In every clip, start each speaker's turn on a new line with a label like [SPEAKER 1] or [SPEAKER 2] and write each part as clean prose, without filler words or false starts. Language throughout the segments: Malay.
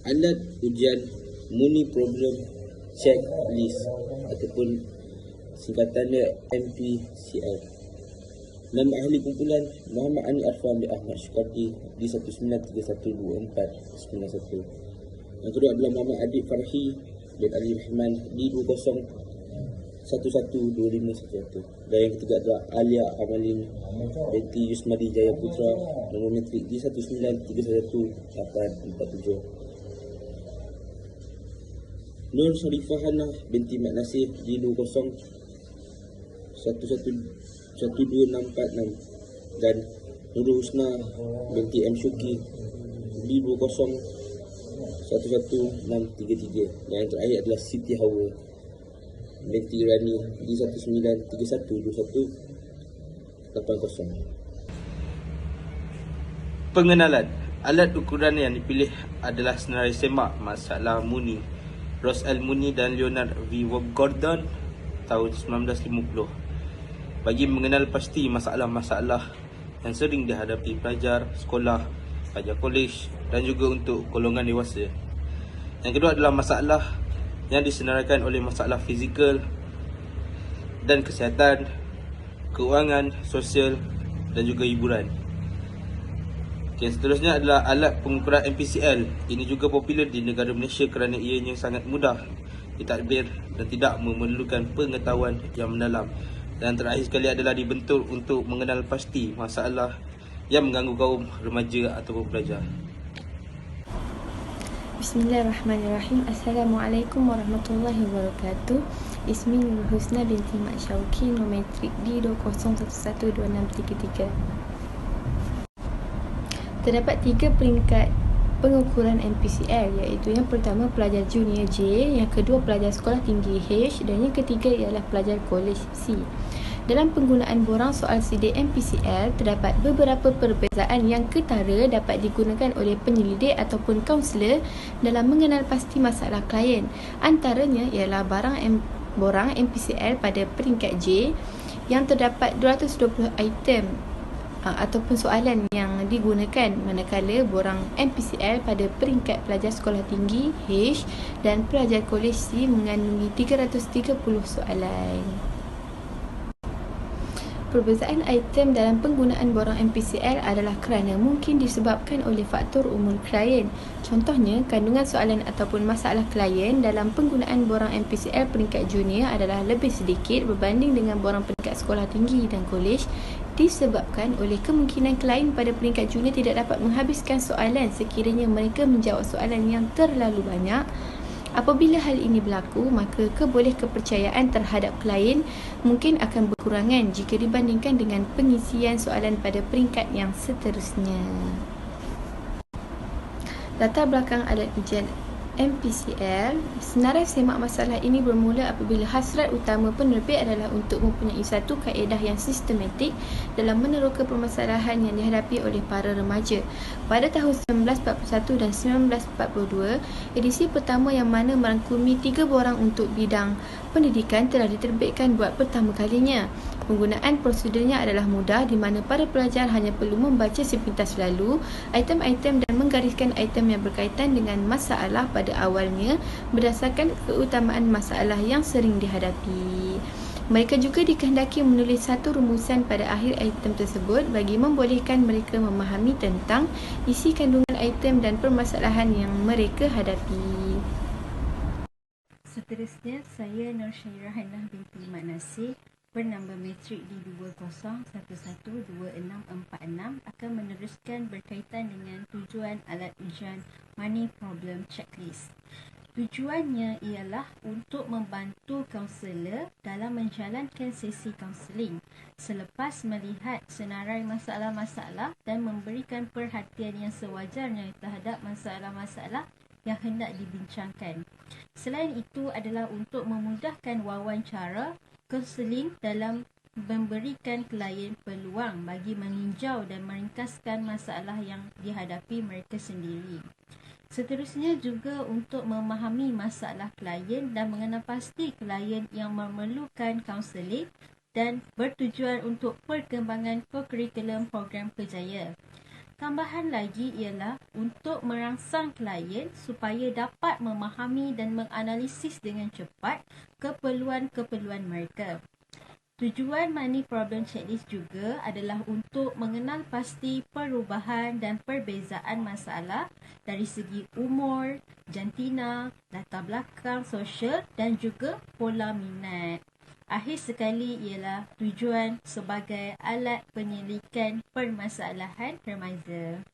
[SPEAKER 1] alat ujian Muni Problem Checklist ataupun singkatannya MPCL. Nama ahli kumpulan Muhammad Ani Arfan bin Ahmad Syukardi di 19312491. Yang kedua adalah Muhammad Adib Farhi bin Ali Rahman di 20112511. Dan yang ketiga adalah Alia Amalin binti Yusmadi Jaya Putra, nombor metrik di 1931847. Nur Sharifah Hana binti Mat Nasir di 2011646 dan Nurul Husna binti M Syuki di 2011633. Dan yang terakhir adalah Siti Hawa binti Rani di 19312180.
[SPEAKER 2] Pengenalan. Alat ukuran yang dipilih adalah senarai semak masalah Muni, Ross L. Muni dan Leonard V. Gordon tahun 1950 bagi mengenal pasti masalah-masalah yang sering dihadapi pelajar sekolah, pelajar kolej dan juga untuk golongan dewasa. Yang kedua adalah masalah yang disenaraikan oleh masalah fizikal dan kesihatan, keuangan, sosial dan juga hiburan. Okay, seterusnya adalah alat pengukuran MPCL. Ini juga popular di negara Malaysia kerana ianya sangat mudah ditadbir dan tidak memerlukan pengetahuan yang mendalam. Dan terakhir sekali adalah dibentuk untuk mengenal pasti masalah yang mengganggu kaum remaja ataupun pelajar.
[SPEAKER 3] Bismillahirrahmanirrahim. Assalamualaikum warahmatullahi wabarakatuh. Ismi Nurul Husna binti Mat Syauki, nombor metrik D20112633. Terdapat 3 peringkat pengukuran MPCL, iaitu yang pertama pelajar junior J, yang kedua pelajar sekolah tinggi H dan yang ketiga ialah pelajar kolej C. Dalam penggunaan borang soal CD MPCL, terdapat beberapa perbezaan yang ketara dapat digunakan oleh penyelidik ataupun kaunselor dalam mengenal pasti masalah klien. Antaranya ialah borang MPCL pada peringkat J yang terdapat 220 item ataupun soalan yang digunakan, manakala borang MPCL pada peringkat pelajar sekolah tinggi H dan pelajar kolej C mengandungi 330 soalan. Perbezaan item dalam penggunaan borang MPCL adalah kerana mungkin disebabkan oleh faktor umur klien. Contohnya, kandungan soalan ataupun masalah klien dalam penggunaan borang MPCL peringkat junior adalah lebih sedikit berbanding dengan borang peringkat sekolah tinggi dan kolej, disebabkan oleh kemungkinan klien pada peringkat junior tidak dapat menghabiskan soalan sekiranya mereka menjawab soalan yang terlalu banyak. Apabila hal ini berlaku, maka kepercayaan terhadap klien mungkin akan berkurangan jika dibandingkan dengan pengisian soalan pada peringkat yang seterusnya. Latar belakang alat ujian MPCL. Senarai semak masalah ini bermula apabila hasrat utama penerbit adalah untuk mempunyai satu kaedah yang sistematik dalam meneroka permasalahan yang dihadapi oleh para remaja. Pada tahun 1941 dan 1942, edisi pertama yang mana merangkumi 3 borang untuk bidang pendidikan telah diterbitkan buat pertama kalinya. Penggunaan prosedurnya adalah mudah di mana para pelajar hanya perlu membaca sepintas lalu item-item dan menggariskan item yang berkaitan dengan masalah pada awalnya berdasarkan keutamaan masalah yang sering dihadapi. Mereka juga dikehendaki menulis satu rumusan pada akhir item tersebut bagi membolehkan mereka memahami tentang isi kandungan item dan permasalahan yang mereka hadapi.
[SPEAKER 4] Seterusnya, saya Nur Syairah Hanah binti Mat Nasir bernambah metrik di 20112646 akan meneruskan berkaitan dengan tujuan alat ujian Money Problem Checklist. Tujuannya ialah untuk membantu kaunselor dalam menjalankan sesi kaunseling selepas melihat senarai masalah-masalah dan memberikan perhatian yang sewajarnya terhadap masalah-masalah yang hendak dibincangkan. Selain itu adalah untuk memudahkan wawancara kaunseling dalam memberikan klien peluang bagi meninjau dan meringkaskan masalah yang dihadapi mereka sendiri. Seterusnya juga untuk memahami masalah klien dan mengenal pasti klien yang memerlukan kaunseling dan bertujuan untuk perkembangan kokurikulum program kerjaya. Tambahan lagi ialah untuk merangsang klien supaya dapat memahami dan menganalisis dengan cepat keperluan-keperluan mereka. Tujuan Money Problem Checklist juga adalah untuk mengenal pasti perubahan dan perbezaan masalah dari segi umur, jantina, latar belakang sosial dan juga pola minat. Akhir sekali ialah tujuan sebagai alat penyelidikan permasalahan remaja.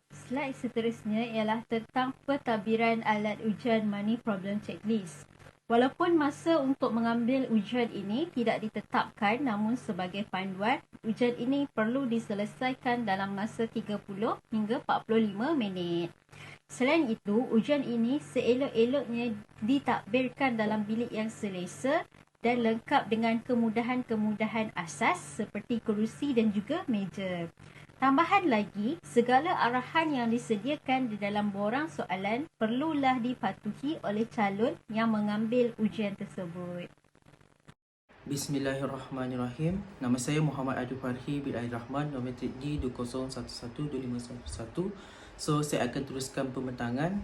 [SPEAKER 4] Slide seterusnya ialah tentang pentadbiran alat ujian Money Problem Checklist. Walaupun masa untuk mengambil ujian ini tidak ditetapkan, namun sebagai panduan, ujian ini perlu diselesaikan dalam masa 30 hingga 45 minit. Selain itu, ujian ini seelok-eloknya ditadbirkan dalam bilik yang selesa dan lengkap dengan kemudahan-kemudahan asas seperti kerusi dan juga meja. Tambahan lagi, segala arahan yang disediakan di dalam borang soalan perlulah dipatuhi oleh calon yang mengambil ujian tersebut.
[SPEAKER 5] Bismillahirrahmanirrahim. Nama saya Muhammad Adu Farhi bin Air Rahman, nombor metrik D20112511. So, saya akan teruskan pembentangan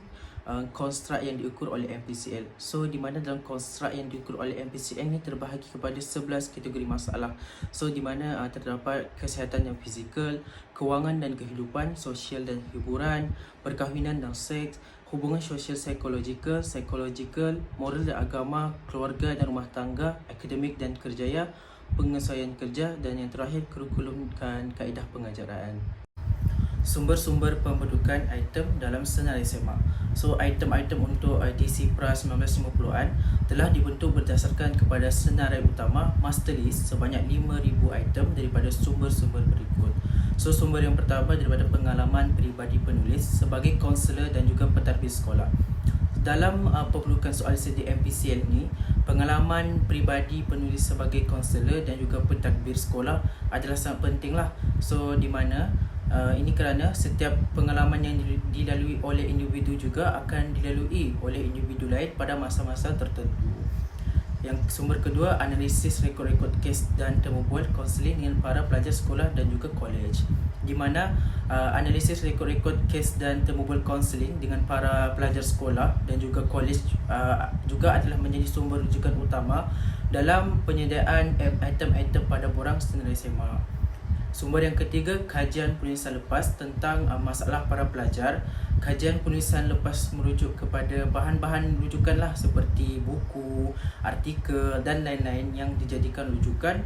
[SPEAKER 5] konstruk yang diukur oleh MPCL. So, di mana dalam konstruk yang diukur oleh MPCL ini terbahagi kepada 11 kategori masalah. So, di mana terdapat kesihatan dan fizikal, kewangan dan kehidupan, sosial dan hiburan, perkahwinan dan seks, hubungan sosial psikologikal, moral dan agama, keluarga dan rumah tangga, akademik dan kerjaya, penyesuaian kerja, dan yang terakhir kurikulum dan kaedah pengajaran. Sumber-sumber pembentukan item dalam senarai semak. So, item-item untuk ITC Pra 1950-an telah dibentuk berdasarkan kepada senarai utama master list sebanyak 5,000 item daripada sumber-sumber berikut. So, sumber yang pertama daripada pengalaman peribadi penulis sebagai kaunselor dan juga pentadbir sekolah. Dalam pembentukan soal sedia MPCL ni, pengalaman peribadi penulis sebagai kaunselor dan juga pentadbir sekolah adalah sangat penting lah. So, di mana ini kerana setiap pengalaman yang dilalui oleh individu juga akan dilalui oleh individu lain pada masa-masa tertentu. Yang sumber kedua, analisis rekod-rekod kes dan temu bual kaunseling dengan para pelajar sekolah dan juga kolej. Di mana analisis rekod-rekod kes dan temu bual kaunseling dengan para pelajar sekolah dan juga kolej juga adalah menjadi sumber rujukan utama dalam penyediaan item-item pada borang senarai semak. Sumber yang ketiga, kajian penulisan lepas tentang masalah para pelajar. Kajian penulisan lepas merujuk kepada bahan-bahan rujukan lah seperti buku, artikel dan lain-lain yang dijadikan rujukan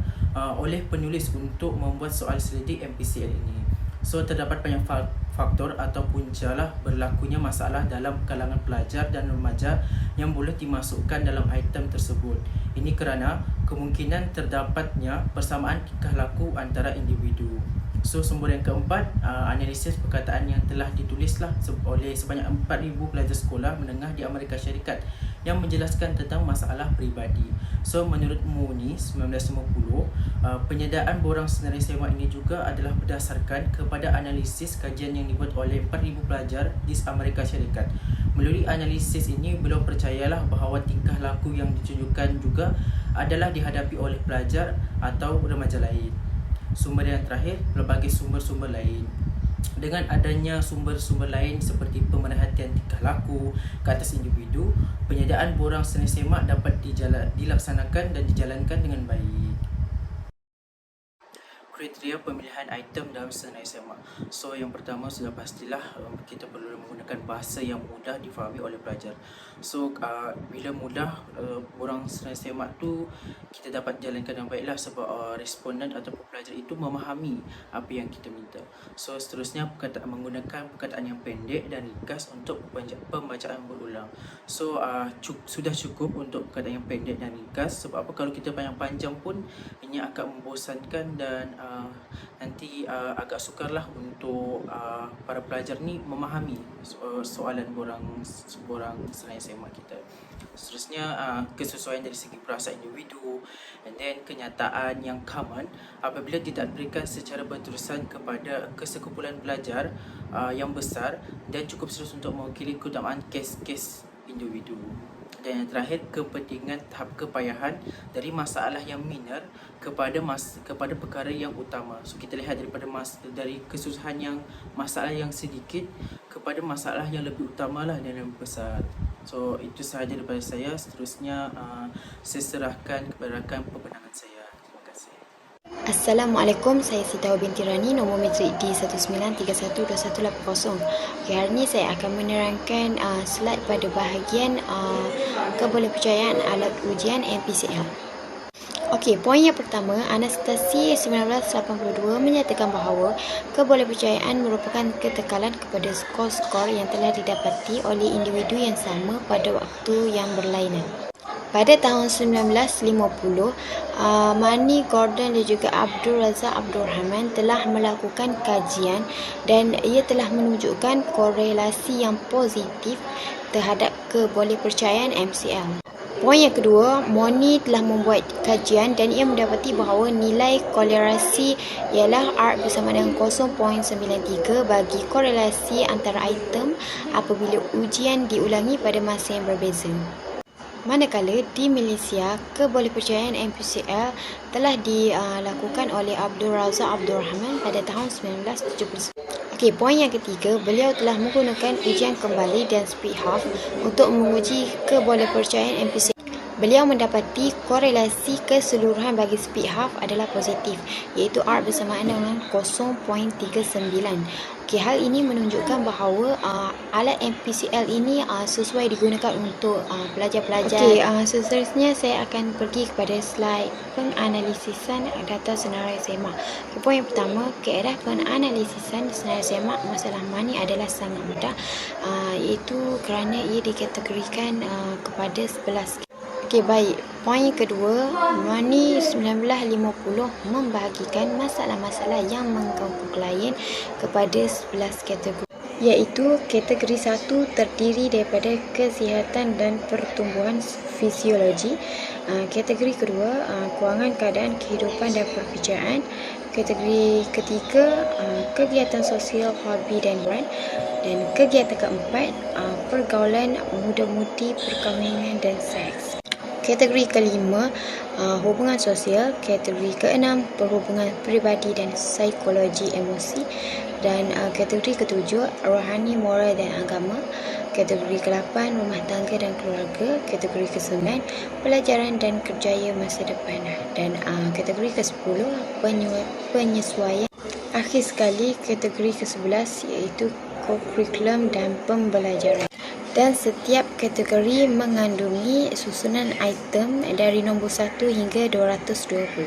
[SPEAKER 5] oleh penulis untuk membuat soal selidik MPCL ini. So, terdapat banyak faktor atau punca lah berlakunya masalah dalam kalangan pelajar dan remaja yang boleh dimasukkan dalam item tersebut. Ini kerana kemungkinan terdapatnya persamaan tingkah laku antara individu. So, sumber yang keempat, analisis perkataan yang telah ditulislah oleh sebanyak 4,000 pelajar sekolah menengah di Amerika Syarikat yang menjelaskan tentang masalah peribadi. So, menurut Mooney 1950, penyediaan borang senarai semak ini juga adalah berdasarkan kepada analisis kajian yang dibuat oleh 4,000 pelajar di Amerika Syarikat. Melalui analisis ini, beliau percayalah bahawa tingkah laku yang ditunjukkan juga adalah dihadapi oleh pelajar atau remaja lain. Sumber yang terakhir, pelbagai sumber-sumber lain. Dengan adanya sumber-sumber lain seperti pemerhatian tingkah laku ke atas individu, penyediaan borang senarai semak dapat dilaksanakan dan dijalankan dengan baik. Kriteria pemilihan item dalam senarai semak. So, yang pertama sudah pastilah kita perlu menggunakan bahasa yang mudah difahami oleh pelajar. So, bila mudah borang senarai semak tu kita dapat jalankan dengan baiklah sebab responden ataupun pelajar itu memahami apa yang kita minta. So, seterusnya menggunakan perkataan yang pendek dan ringkas untuk pembacaan berulang. So, sudah cukup untuk perkataan yang pendek dan ringkas. Sebab apa, kalau kita panjang-panjang pun ini akan membosankan dan nanti agak sukarlah untuk para pelajar ni memahami soalan borang senarai semak kita. Seterusnya, kesesuaian dari segi perasaan individu, and then kenyataan yang common apabila ditadbirkan secara berterusan kepada kesekumpulan pelajar yang besar dan cukup serius untuk mewakili keutamaan kes-kes individu. Dan yang terakhir, kepentingan tahap kepayahan dari masalah yang minor kepada perkara yang utama. So kita lihat dari kesusahan yang masalah yang sedikit kepada masalah yang lebih utamalah dan yang besar. So itu sahaja daripada saya. Seterusnya saya serahkan kepada rakan pemenangan saya. Terima kasih.
[SPEAKER 6] Assalamualaikum, saya Sitawa binti Rani, nombor matrik D19312180. Okay, hari ini saya akan menerangkan slide pada bahagian kebolehpercayaan alat ujian MPCL. Okey, poin yang pertama, Anastasi 1982 menyatakan bahawa kebolehpercayaan merupakan ketekalan kepada skor-skor yang telah didapati oleh individu yang sama pada waktu yang berlainan. Pada tahun 1950, Mani Gordon dan juga Abdul Razak Abdul Rahman telah melakukan kajian dan ia telah menunjukkan korelasi yang positif terhadap kebolehpercayaan MCL. Poin yang kedua, Moni telah membuat kajian dan ia mendapati bahawa nilai korelasi ialah R bersama dengan 0.93 bagi korelasi antara item apabila ujian diulangi pada masa yang berbeza. Manakala di Malaysia, kebolehpercayaan MPCL telah dilakukan oleh Abdul Razak Abdul Rahman pada tahun 1970. Okey, poin yang ketiga, beliau telah menggunakan ujian kembali dan split half untuk menguji kebolehpercayaan MPCL. Beliau mendapati korelasi keseluruhan bagi split half adalah positif, iaitu R bersamaan dengan 0.39. Okey, hal ini menunjukkan bahawa alat MPCL ini sesuai digunakan untuk pelajar-pelajar. Okey, seterusnya saya akan pergi kepada slide penganalisisan data senarai semak. Okay, poin yang pertama, keadaan penganalisisan senarai semak masalah Mani adalah sangat mudah, iaitu kerana ia dikategorikan kepada 11. Okey, baik. Poin kedua, Mani 1950 membahagikan masalah-masalah yang mengganggu klien kepada 11 kategori, iaitu kategori 1 terdiri daripada kesihatan dan pertumbuhan fisiologi, kategori kedua kewangan keadaan kehidupan dan pekerjaan, kategori ketiga kegiatan sosial, hobi dan hiburan, dan kegiatan keempat pergaulan muda-mudi, perkahwinan dan seks. Kategori kelima, hubungan sosial. Kategori keenam, perhubungan peribadi dan psikologi emosi. Dan kategori ketujuh, rohani, moral dan agama. Kategori ke-8, rumah tangga dan keluarga. Kategori ke-9, pelajaran dan kerjaya masa depan. Dan kategori ke-10, penyesuaian. Akhir sekali, kategori ke-11 iaitu kurikulum dan pembelajaran. Dan setiap kategori mengandungi susunan item dari nombor 1 hingga 220.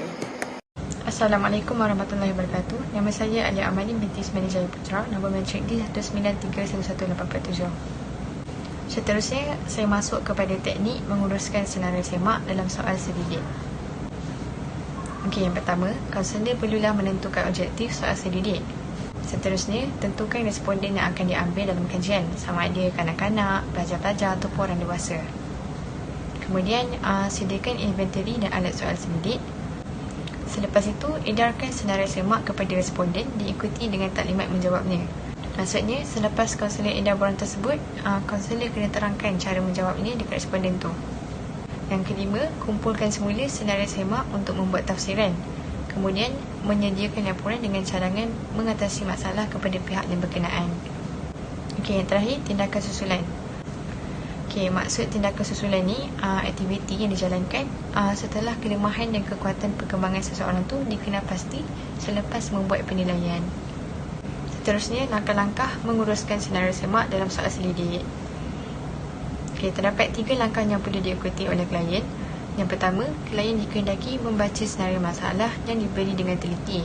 [SPEAKER 3] Assalamualaikum warahmatullahi wabarakatuh. Nama saya Alia Amalin binti Ismail Jaya Putra, nombor matrik D19311847. Seterusnya, saya masuk kepada teknik menguruskan senarai semak dalam soal selidik. Okey, yang pertama, kaunselor perlulah menentukan objektif soal selidik. Seterusnya, tentukan responden yang akan diambil dalam kajian, sama ada kanak-kanak, pelajar-pelajar ataupun orang dewasa. Kemudian, sediakan inventory dan alat soal selidik. Selepas itu, edarkan senarai semak kepada responden diikuti dengan taklimat menjawabnya. Maksudnya, selepas kaunselor edar borang tersebut, kaunselor kena terangkan cara menjawabnya dekat responden tu. Yang kelima, kumpulkan semula senarai semak untuk membuat tafsiran. Kemudian, menyediakan laporan dengan cadangan mengatasi masalah kepada pihak yang berkenaan. Okey, yang terakhir, tindakan susulan. Okey, maksud tindakan susulan ni, aktiviti yang dijalankan setelah kelemahan dan kekuatan perkembangan seseorang tu dikenal pasti selepas membuat penilaian. Seterusnya, langkah-langkah menguruskan senarai semak dalam soal selidik. Okey, terdapat 3 langkah yang perlu diikuti oleh klien. Yang pertama, klien dikehendaki membaca senarai masalah yang diberi dengan teliti.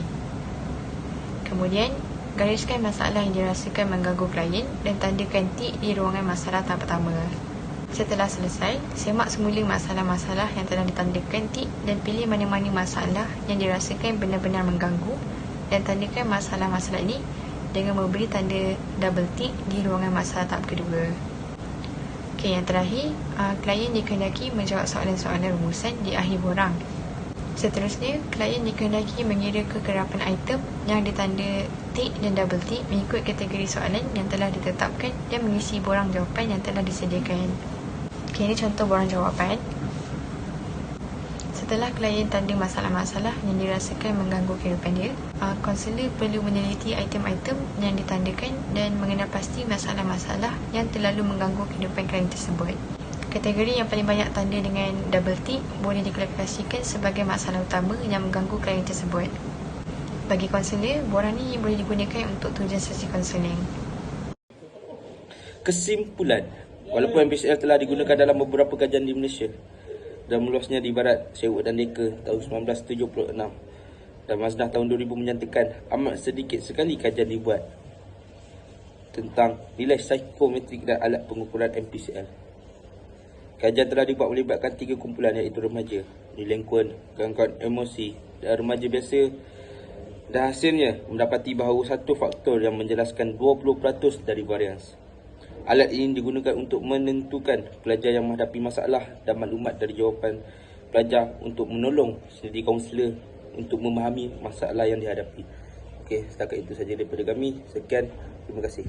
[SPEAKER 3] Kemudian, gariskan masalah yang dirasakan mengganggu klien dan tandakan tik di ruangan masalah tahap pertama. Setelah selesai, semak semula masalah-masalah yang telah ditandakan tik dan pilih mana-mana masalah yang dirasakan benar-benar mengganggu dan tandakan masalah-masalah ini dengan memberi tanda double tick di ruangan masalah tahap kedua. Okey, yang terakhir, klien dikehendaki menjawab soalan-soalan rumusan di akhir borang. Seterusnya, klien dikehendaki mengira kekerapan item yang ditanda tick dan double tick mengikut kategori soalan yang telah ditetapkan dan mengisi borang jawapan yang telah disediakan. Okey, ini contoh borang jawapan. Setelah klien tanda masalah-masalah yang dirasakan mengganggu kehidupan dia, kaunselor perlu meneliti item-item yang ditandakan dan mengenal pasti masalah-masalah yang terlalu mengganggu kehidupan klien tersebut. Kategori yang paling banyak tanda dengan double tick boleh diklasifikasikan sebagai masalah utama yang mengganggu klien tersebut. Bagi kaunselor, borang ni boleh digunakan untuk tujuan sesi kaunseling.
[SPEAKER 2] Kesimpulan, walaupun MPCL telah digunakan dalam beberapa kajian di Malaysia dan meluasnya di Barat, Sherwood dan Decker tahun 1976 dan Mazdah tahun 2000 menyatakan amat sedikit sekali kajian dibuat tentang nilai psikometrik dan alat pengukuran MPCL. Kajian telah dibuat melibatkan 3 kumpulan iaitu remaja, delinquent, gangguan emosi dan remaja biasa, dan hasilnya mendapati bahawa satu faktor yang menjelaskan 20% dari varians. Alat ini digunakan untuk menentukan pelajar yang menghadapi masalah dan maklumat dari jawapan pelajar untuk menolong sendiri kaunselor untuk memahami masalah yang dihadapi. Okey, setakat itu saja daripada kami. Sekian, terima kasih.